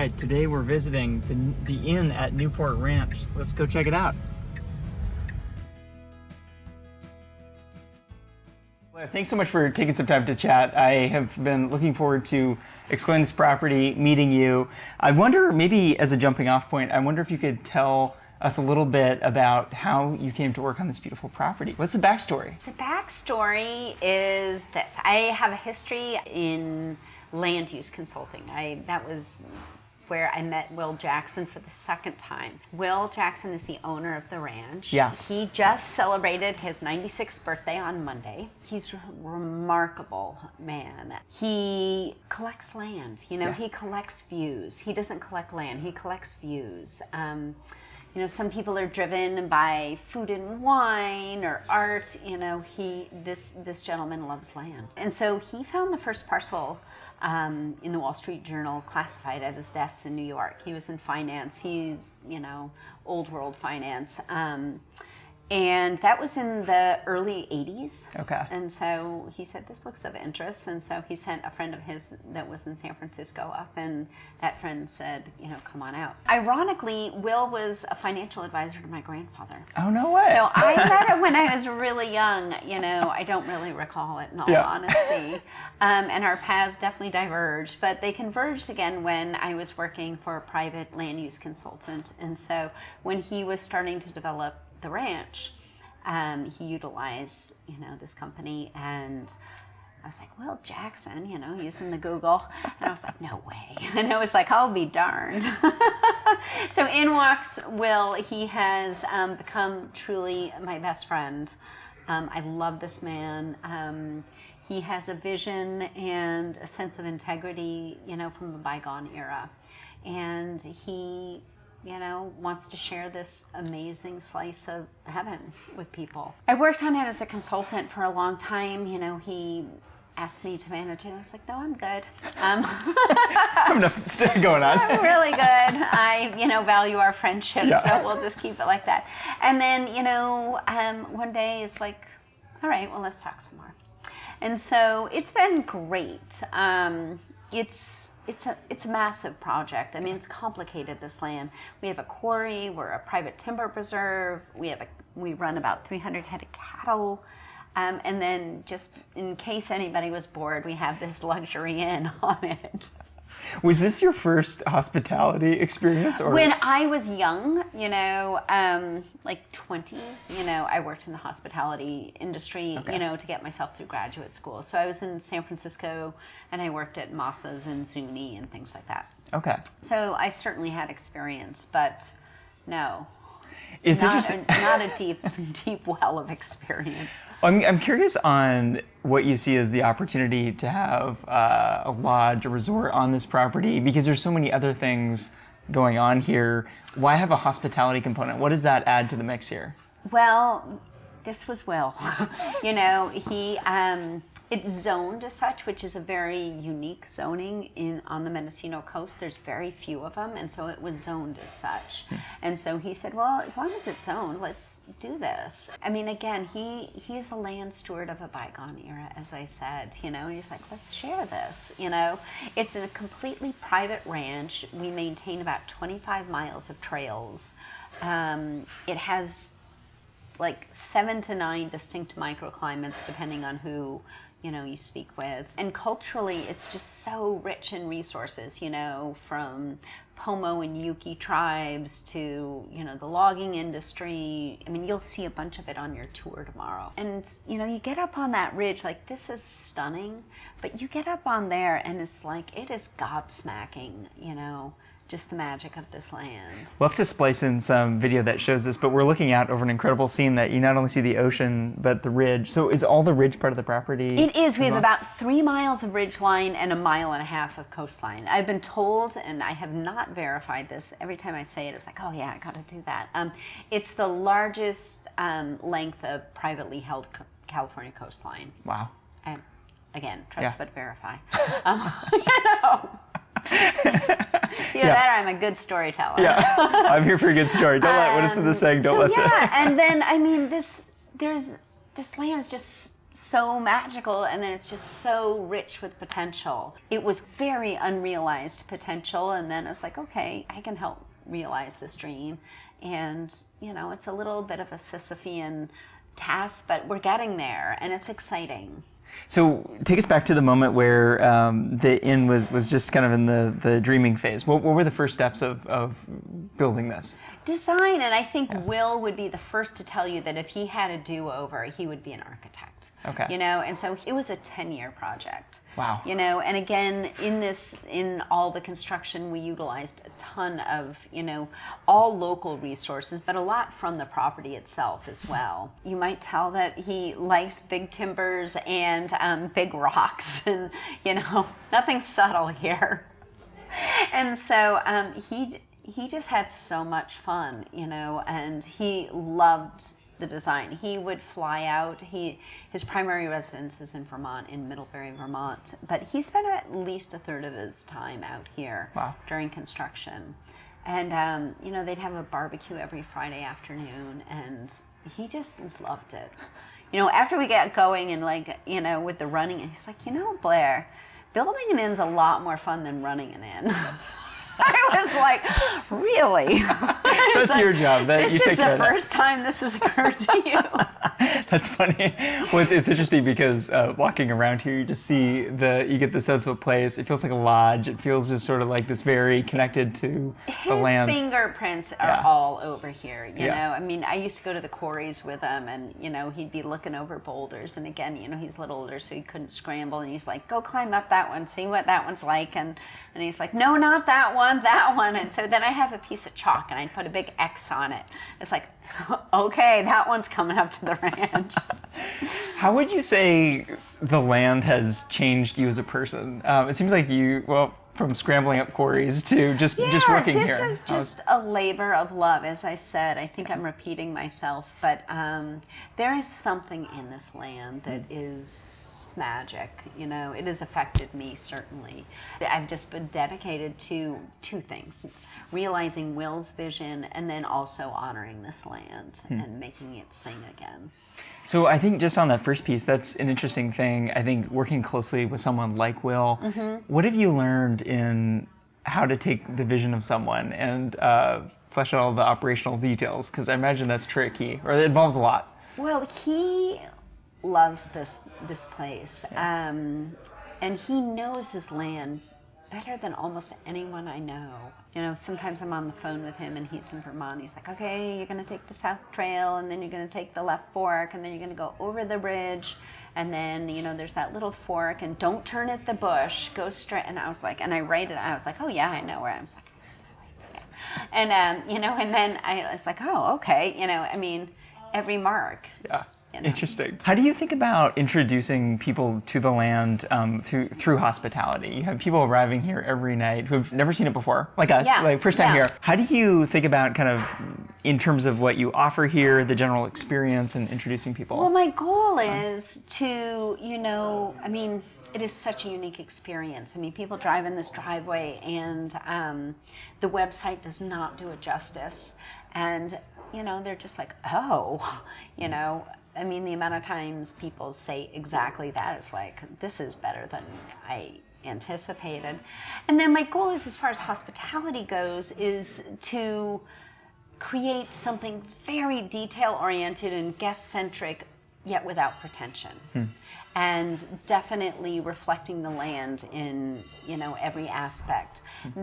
right, today we're visiting the inn at Newport Ranch. Let's go check it out. Blair, thanks so much for taking some time to chat. I have been looking forward to exploring this property, meeting you. I wonder, maybe as a jumping off point, I wonder if you could tell us a little bit about how you came to work on this beautiful property. What's the backstory? The backstory is this. I have a history in land use consulting. That was where I met Will Jackson for the second time. Will Jackson is the owner of the ranch. Yeah. He just celebrated his 96th birthday on Monday. He's a remarkable man. He collects land, He collects views. He doesn't collect land, he collects views. Some people are driven by food and wine or art. This gentleman loves land. And so he found the first parcel in the Wall Street Journal classified at his desk in New York. He was in finance. He's, old world finance. And that was in the early 80s. Okay. And so he said, this looks of interest. And so he sent a friend of his that was in San Francisco up, and that friend said, come on out. Ironically, Will was a financial advisor to my grandfather. Oh, no way. So I met him when I was really young. I don't really recall it in all honesty. And our paths definitely diverged, but they converged again when I was working for a private land use consultant. And so when he was starting to develop the ranch, he utilized, this company, and I was like, Will Jackson, using the Google, and I was like, no way. And I was like, I'll be darned. So in walks Will. He has become truly my best friend. I love this man. He has a vision and a sense of integrity, from a bygone era. And he wants to share this amazing slice of heaven with people. I worked on it as a consultant for a long time. He asked me to manage it. I was like, no, I'm good. I have enough going on. I'm really good. I, value our friendship, so we'll just keep it like that. And then, one day it's like, all right, well, let's talk some more. And so it's been great. It's a massive project. I mean, it's complicated, this land. We have a quarry, we're a private timber preserve, we run about 300 head of cattle, and then just in case anybody was bored, we have this luxury inn on it. Was this your first hospitality experience? Or? When I was young, like 20s, I worked in the hospitality industry, to get myself through graduate school. So I was in San Francisco, and I worked at Massa's and Zuni and things like that. Okay. So I certainly had experience, but no. It's interesting. Not a deep well of experience. I'm curious on what you see as the opportunity to have a lodge, a resort on this property, because there's so many other things going on here. Why have a hospitality component? What does that add to the mix here? Well, this was Will. It's zoned as such, which is a very unique zoning on the Mendocino coast. There's very few of them, and so it was zoned as such. And so he said, well, as long as it's zoned, let's do this. I mean, again, he's a land steward of a bygone era, as I said, and he's like, let's share this, It's a completely private ranch. We maintain about 25 miles of trails. It has like 7 to 9 distinct microclimates, depending on who you speak with. And culturally, it's just so rich in resources, from Pomo and Yuki tribes to, the logging industry. I mean, you'll see a bunch of it on your tour tomorrow. And, you get up on that ridge, like, this is stunning, but you get up on there and it's like, it is gobsmacking, just the magic of this land. We'll have to splice in some video that shows this, but we're looking out over an incredible scene that you not only see the ocean, but the ridge. So is all the ridge part of the property? It is. We have about 3 miles of ridge line and 1.5 miles of coastline. I've been told, and I have not verified this, every time I say it, it's like, oh yeah, I gotta do that. It's the largest length of privately held California coastline. Wow. Again, trust but verify. That I'm a good storyteller. Yeah, I'm here for a good story. Don't let what is in the saying. Don't let and then I mean this land is just so magical, and then it's just so rich with potential. It was very unrealized potential, and then I was like, okay, I can help realize this dream. And, it's a little bit of a Sisyphean task, but we're getting there, and it's exciting. So take us back to the moment where the inn was just kind of in the dreaming phase. What were the first steps of building this? Design, and I think Will would be the first to tell you that if he had a do-over, he would be an architect. Okay. And so it was a 10-year project. Wow. And again, in all the construction, we utilized a ton of, all local resources, but a lot from the property itself as well. You might tell that he likes big timbers and big rocks, and, nothing subtle here. And so he just had so much fun, and he loved the design. He would fly out. His primary residence is in Vermont, in Middlebury, Vermont, but he spent at least a third of his time out here. Wow. During construction. And, they'd have a barbecue every Friday afternoon, and he just loved it. After we got going and with the running, and he's like, Blair, building an inn's a lot more fun than running an inn. I was like, really? That's your job. This is the first time this has occurred to you. That's funny. Well, it's interesting because walking around here, you just see you get the sense of a place. It feels like a lodge. It feels just sort of like this very connected to the land. His fingerprints are all over here, you know? Yeah. I mean, I used to go to the quarries with him, and, he'd be looking over boulders. And again, he's a little older, so he couldn't scramble. And he's like, go climb up that one, see what that one's like. And he's like, no, not that one, that one. And so then I have a piece of chalk, and I'd put a big X on it. It's like, okay, that one's coming up to the ranch. How would you say the land has changed you as a person? It seems like from scrambling up quarries to just working here. This is just a labor of love, as I said. I think I'm repeating myself, but there is something in this land that is magic. It has affected me, certainly. I've just been dedicated to two things: realizing Will's vision, and then also honoring this land and making it sing again. So I think just on that first piece, that's an interesting thing. I think working closely with someone like Will, what have you learned in how to take the vision of someone and flesh out all the operational details? Because I imagine that's tricky, or it involves a lot. Well, he loves this place, and he knows his land better than almost anyone I know. Sometimes I'm on the phone with him, and he's in Vermont. He's like, okay, you're going to take the South Trail, and then you're going to take the left fork, and then you're going to go over the bridge, and then, there's that little fork, and don't turn at the bush, go straight. And I was like, and I write it, I was like, oh yeah, I know where. I was like, right, yeah. And, and then I was like, oh, okay, every mark. Yeah. Interesting. How do you think about introducing people to the land through hospitality? You have people arriving here every night who have never seen it before, like us, like first time here. How do you think about kind of in terms of what you offer here, the general experience, and introducing people? Well, my goal is to, it is such a unique experience. People drive in this driveway, and the website does not do it justice. And, they're just like, oh, the amount of times people say exactly that is like, this is better than I anticipated. And then my goal is, as far as hospitality goes, is to create something very detail-oriented and guest-centric, yet without pretension. And definitely reflecting the land in, every aspect.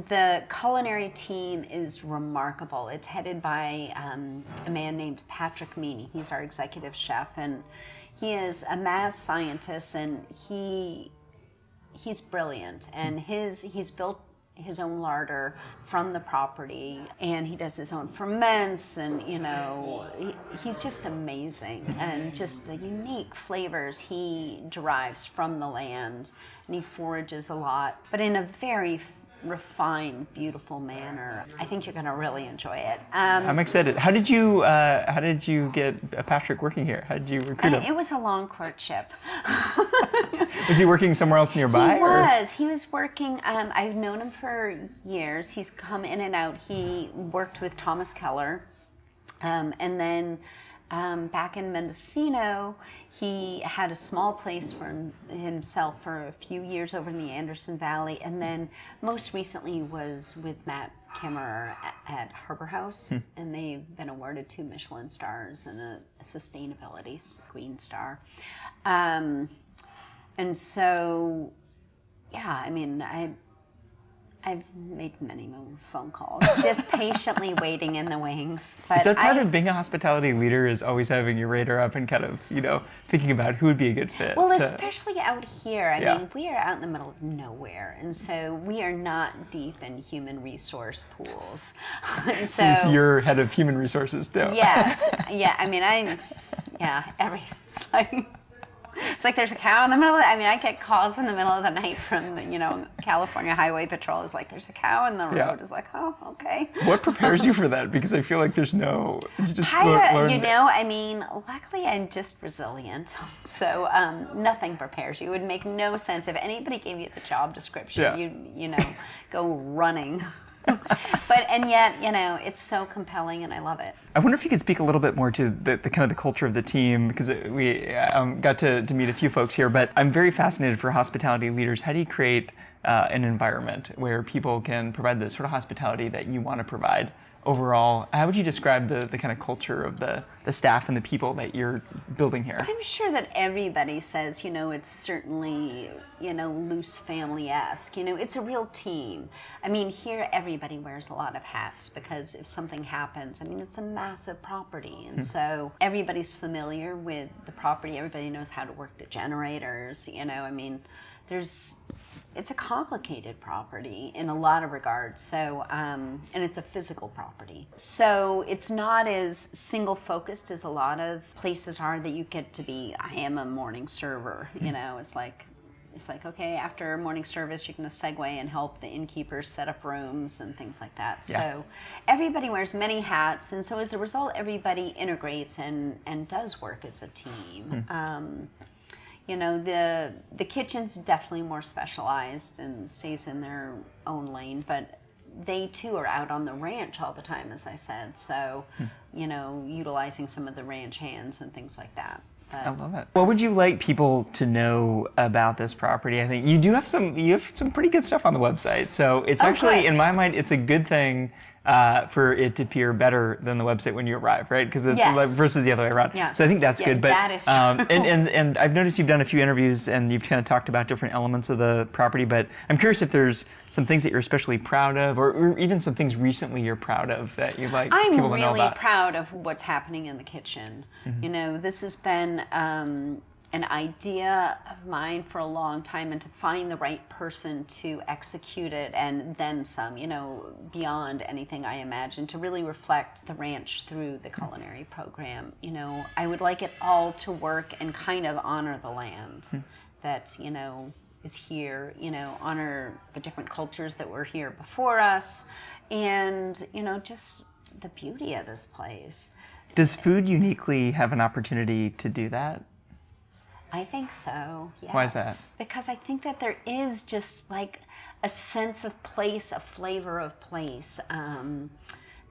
The culinary team is remarkable. It's headed by a man named Patrick Meany. He's our executive chef, and he is a math scientist, and he's brilliant. And he's built his own larder from the property, and he does his own ferments, and he's just amazing, and just the unique flavors he derives from the land, and he forages a lot, but in a very refined, beautiful manner. I think you're going to really enjoy it. I'm excited. How did you get Patrick working here? How did you recruit him? It was a long courtship. Was he working somewhere else nearby? He was working, I've known him for years. He's come in and out. He worked with Thomas Keller, and then back in Mendocino, he had a small place for himself for a few years over in the Anderson Valley, and then most recently was with Matt Kimmer at Harbor House, and they've been awarded 2 Michelin stars and a sustainability green star. And so, yeah, I mean, I've made many phone calls, just patiently waiting in the wings. But is that part of being a hospitality leader, is always having your radar up and kind of, thinking about who would be a good fit? Well, especially out here. I mean, we are out in the middle of nowhere, and so we are not deep in human resource pools. And so you're head of human resources too. Yes. Yeah. I mean, it's like there's a cow in the middle of it. I mean, I get calls in the middle of the night from, California Highway Patrol. It's like, there's a cow in the road. Yeah. It's like, oh, okay. What prepares you for that? Because I feel like there's you just learn. I mean, luckily I'm just resilient. So nothing prepares you. It would make no sense if anybody gave you the job description. You go running. And yet, it's so compelling, and I love it. I wonder if you could speak a little bit more to the kind of the culture of the team, because we got to meet a few folks here, but I'm very fascinated for hospitality leaders. How do you create an environment where people can provide the sort of hospitality that you want to provide? Overall, how would you describe the kind of culture of the staff and the people that you're building here? I'm sure that everybody says, it's certainly, loose family-esque. It's a real team. I mean, here everybody wears a lot of hats because if something happens, I mean, it's a massive property. And so everybody's familiar with the property. Everybody knows how to work the generators. I mean, it's a complicated property in a lot of regards. So, and it's a physical property. So it's not as single focused as a lot of places are that you get to be, I am a morning server. It's like, okay, after morning service, you're going to segue and help the innkeepers set up rooms and things like that. Yeah. So everybody wears many hats. And so as a result, everybody integrates and does work as a team. The kitchen's definitely more specialized and stays in their own lane, but they too are out on the ranch all the time, as I said. So, utilizing some of the ranch hands and things like that. I love it. What would you like people to know about this property? I think you have some pretty good stuff on the website. So it's actually, in my mind, it's a good thing for it to appear better than the website when you arrive, right? Because it's versus the other way around. Yeah. So I think that's good. But that is true. And I've noticed you've done a few interviews and you've kind of talked about different elements of the property. But I'm curious if there's some things that you're especially proud of, or even some things recently you're proud of that you'd like people to know about. I'm really proud of what's happening in the kitchen. This has been an idea of mine for a long time, and to find the right person to execute it and then some, beyond anything I imagined, to really reflect the ranch through the culinary program. I would like it all to work and kind of honor the land that, is here, honor the different cultures that were here before us, and, just the beauty of this place. Does food uniquely have an opportunity to do that? I think so, yes. Why is that? Because I think that there is just like a sense of place, a flavor of place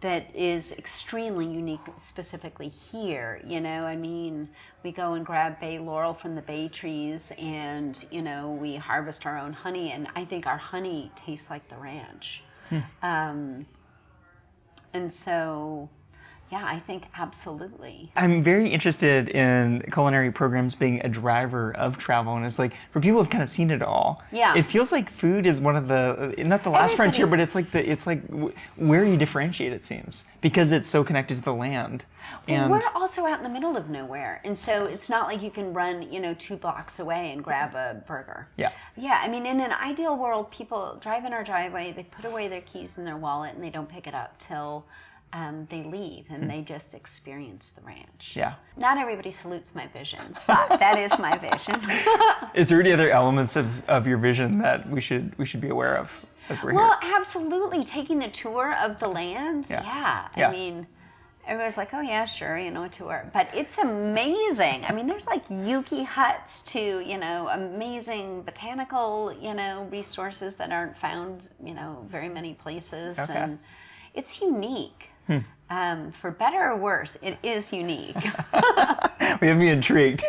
that is extremely unique specifically here. I mean, we go and grab bay laurel from the bay trees and, we harvest our own honey, and I think our honey tastes like the ranch. And so... yeah, I think absolutely. I'm very interested in culinary programs being a driver of travel, and it's like, for people who've kind of seen it all, it feels like food is one of the, not the last frontier, but it's like where you differentiate, it seems, because it's so connected to the land. And we're also out in the middle of nowhere, and so it's not like you can run, 2 blocks away and grab a burger. Yeah. Yeah, I mean, in an ideal world, people drive in our driveway, they put away their keys in their wallet, and they don't pick it up till they leave, and they just experience the ranch. Yeah. Not everybody salutes my vision, but that is my vision. Is there any other elements of your vision that we should be aware of as we're here? Well, absolutely. Taking the tour of the land. Yeah. I mean, everybody's like, oh yeah, sure, a tour. But it's amazing. I mean, there's like yuki huts to, amazing botanical, resources that aren't found, very many places. Okay. And it's unique. For better or worse, it is unique. We have me intrigued.